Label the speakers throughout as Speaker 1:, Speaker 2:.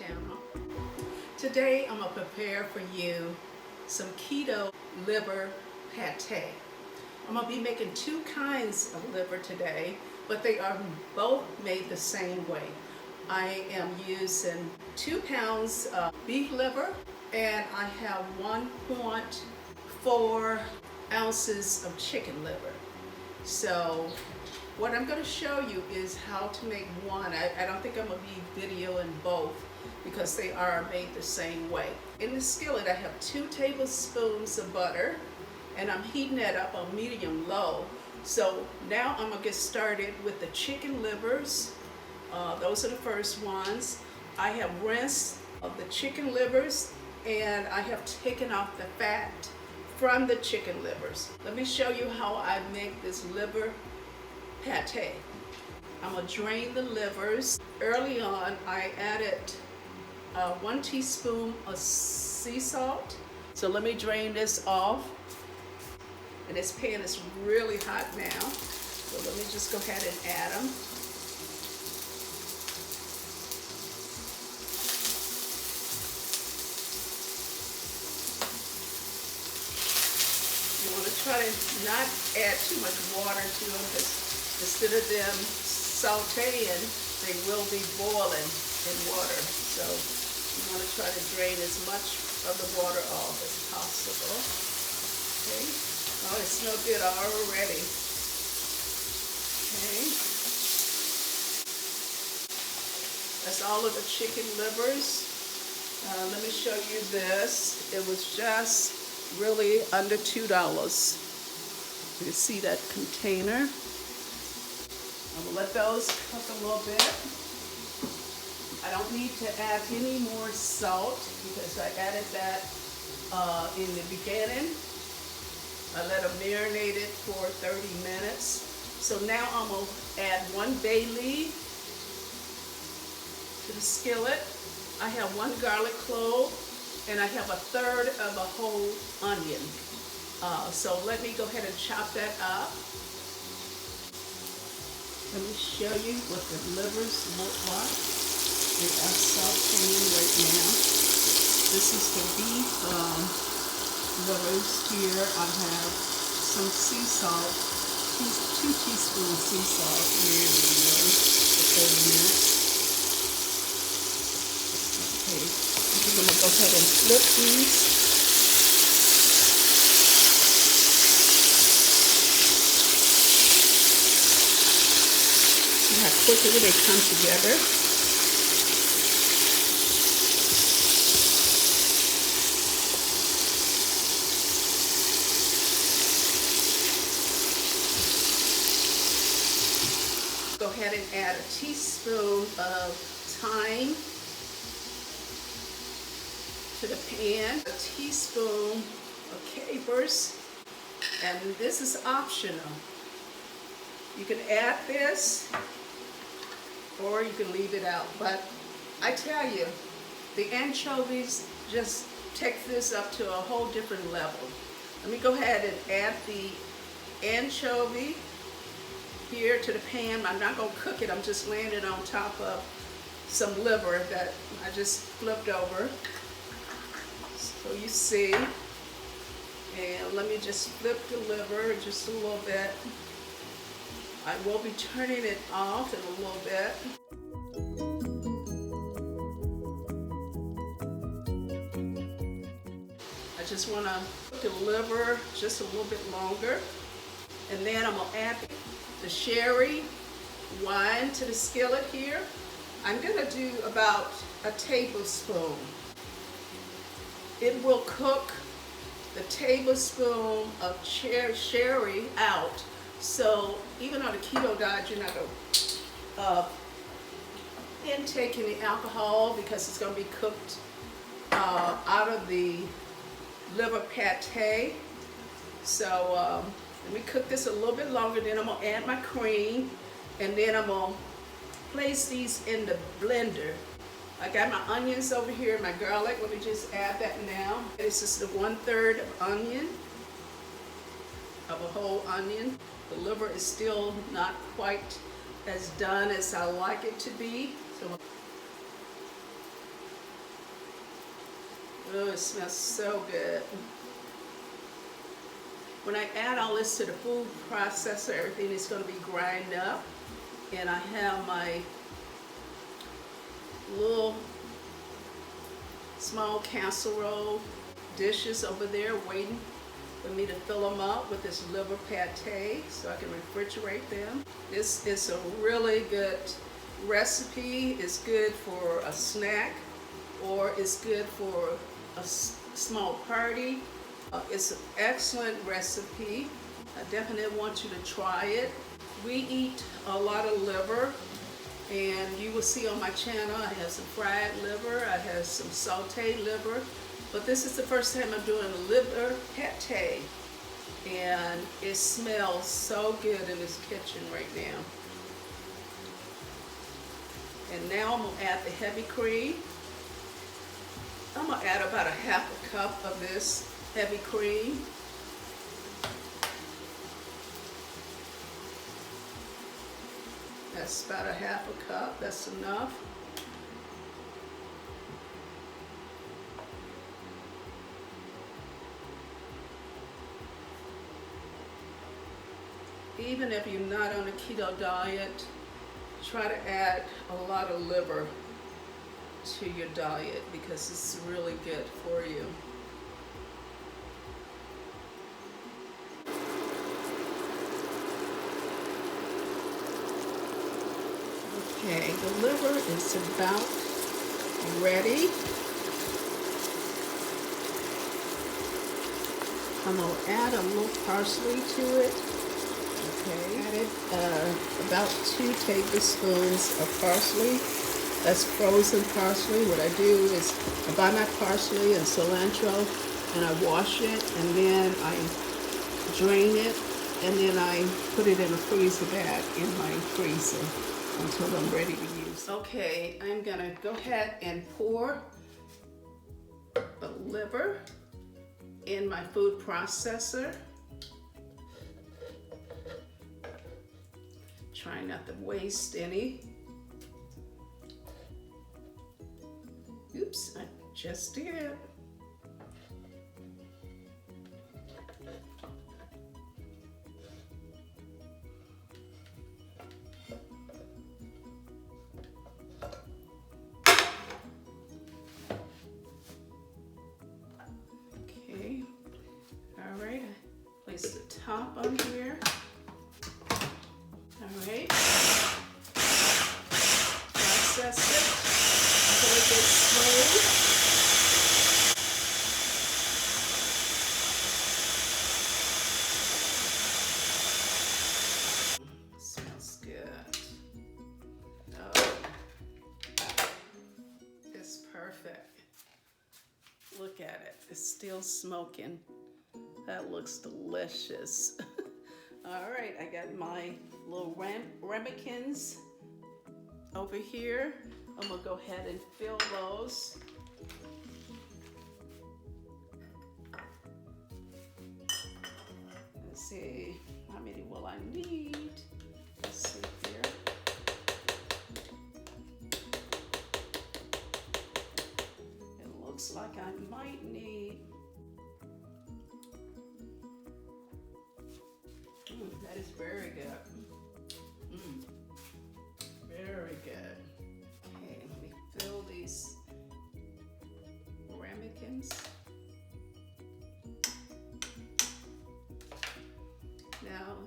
Speaker 1: channel. Today I'm going to prepare for you some keto liver pate. I'm going to be making two kinds of liver today, but they are both made the same way. I am using 2 pounds of beef liver and I have 1.4 ounces of chicken liver. So what I'm going to show you is how to make one. I don't think I'm going to be videoing both because they are made the same way. In the skillet I have 2 tablespoons of butter and I'm heating that up on medium low. So now I'm going to get started with the chicken livers. Those are the first ones. I have rinsed the chicken livers and I have taken off the fat from the chicken livers. Let me show you how I make this liver pate. I'm going to drain the livers. Early on I added 1 teaspoon of sea salt. So let me drain this off. And this pan is really hot now. So let me just go ahead and add them. You want to try to not add too much water to them because instead of them sauteing, they will be boiling in water. So you want to try to drain as much of the water off as possible. Okay. Oh, it smells good already. Okay. That's all of the chicken livers. Let me show you this. It was just really under $2. You see that container? I'm gonna let those cook a little bit. I don't need to add any more salt because I added that in the beginning. I let them marinate it for 30 minutes. So now I'm going to add 1 bay leaf to the skillet. I have 1 garlic clove and I have 1/3 of a whole onion. So let me go ahead and chop that up. Let me show you what the livers look like. They are sauteing right now. This is the beef livers here. I have some sea salt, 2 teaspoons sea salt marinating for 30 minutes. Okay, I'm going to go ahead and flip these. See how quickly they come together. Go ahead and add a teaspoon of thyme to the pan, a teaspoon of capers, and this is optional. You can add this or you can leave it out, but I tell you, the anchovies just take this up to a whole different level. Let me go ahead and add the anchovy here to the pan. I'm not going to cook it, I'm just laying it on top of some liver that I just flipped over. So you see, and let me just flip the liver just a little bit. I will be turning it off in a little bit. I just want to cook the liver just a little bit longer, and then I'm going to add the sherry wine to the skillet here. I'm going to do about a tablespoon. It will cook the tablespoon of sherry out. So even on a keto diet, you're not going to intake any alcohol because it's going to be cooked out of the liver pate. So let me cook this a little bit longer, then I'm going to add my cream, and then I'm going to place these in the blender. I got my onions over here, my garlic. Let me just add that now. This is the 1/3 of onion, of a whole onion. The liver is still not quite as done as I like it to be. So Oh, it smells so good. When I add all this to the food processor, everything is going to be ground up. And I have my little small casserole dishes over there waiting for me to fill them up with this liver pate so I can refrigerate them. This is a really good recipe. It's good for a snack, or it's good for a small party. It's an excellent recipe. I definitely want you to try it. We eat a lot of liver, and you will see on my channel I have some fried liver, I have some sauteed liver, but this is the first time I'm doing a liver pate, and it smells so good in this kitchen right now. And now I'm going to add the heavy cream. I'm going to add about a half a cup of this heavy cream. That's about a half a cup, that's enough. Even if you're not on a keto diet, try to add a lot of liver to your diet because it's really good for you. Okay, the liver is about ready. I'm going to add a little parsley to it. Okay, added about 2 tablespoons of parsley. That's frozen parsley. What I do is I buy my parsley and cilantro and I wash it, and then I drain it, and then I put it in a freezer bag in my freezer until I'm ready to use. Okay, I'm gonna go ahead and pour the liver in my food processor. Try not to waste any. Oops, I just did. Okay, all right, I place the top on here. All right, process it until it gets smooth. Smells good. Oh, it's perfect. Look at it, it's still smoking. That looks delicious. All right, I got my little ramekins over here. I'm gonna go ahead and fill those. Let's see, how many will I need? Let's see here. It looks like I might need that is very good. Very good. Okay, let me fill these ramekins. Now,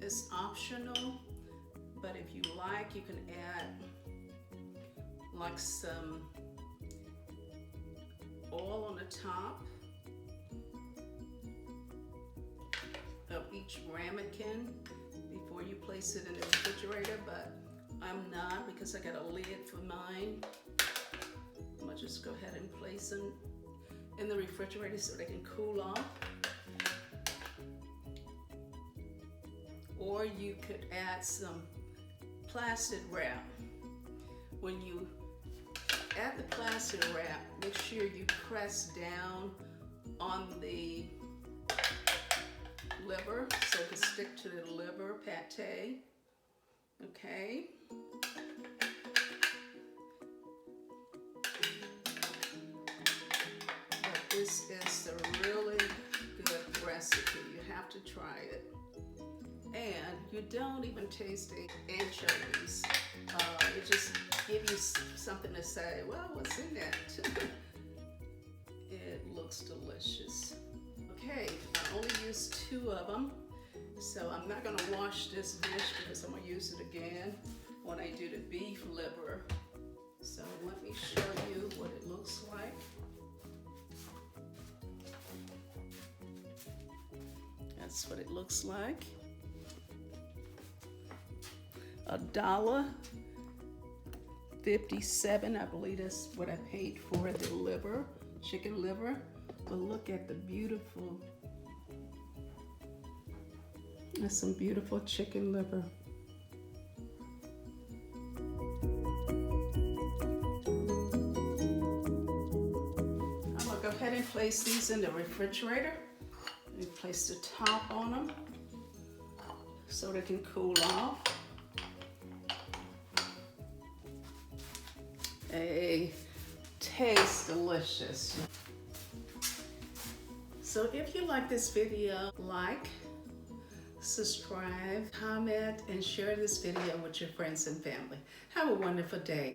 Speaker 1: it's optional, but if you like, you can add like some oil on the top of each ramekin before you place it in the refrigerator, but I'm not because I got a lid for mine. I'm gonna just go ahead and place them in the refrigerator so they can cool off. Or you could add some plastic wrap. When you add the plastic wrap, make sure you press down on the liver so it can stick to the liver pate. Okay. This is a really good recipe. You have to try it. And you don't even taste the anchovies. It just gives you something to say, well, what's in that? It looks delicious. Okay, I only used 2 of them. So I'm not gonna wash this dish because I'm gonna use it again when I do the beef liver. So let me show you what it looks like. That's what it looks like. $1.57, I believe that's what I paid for the liver, chicken liver. But look at the beautiful, that's some beautiful chicken liver. I'm gonna go ahead and place these in the refrigerator. And place the top on them so they can cool off. They taste delicious. So if you like this video, like, subscribe, comment, and share this video with your friends and family. Have a wonderful day.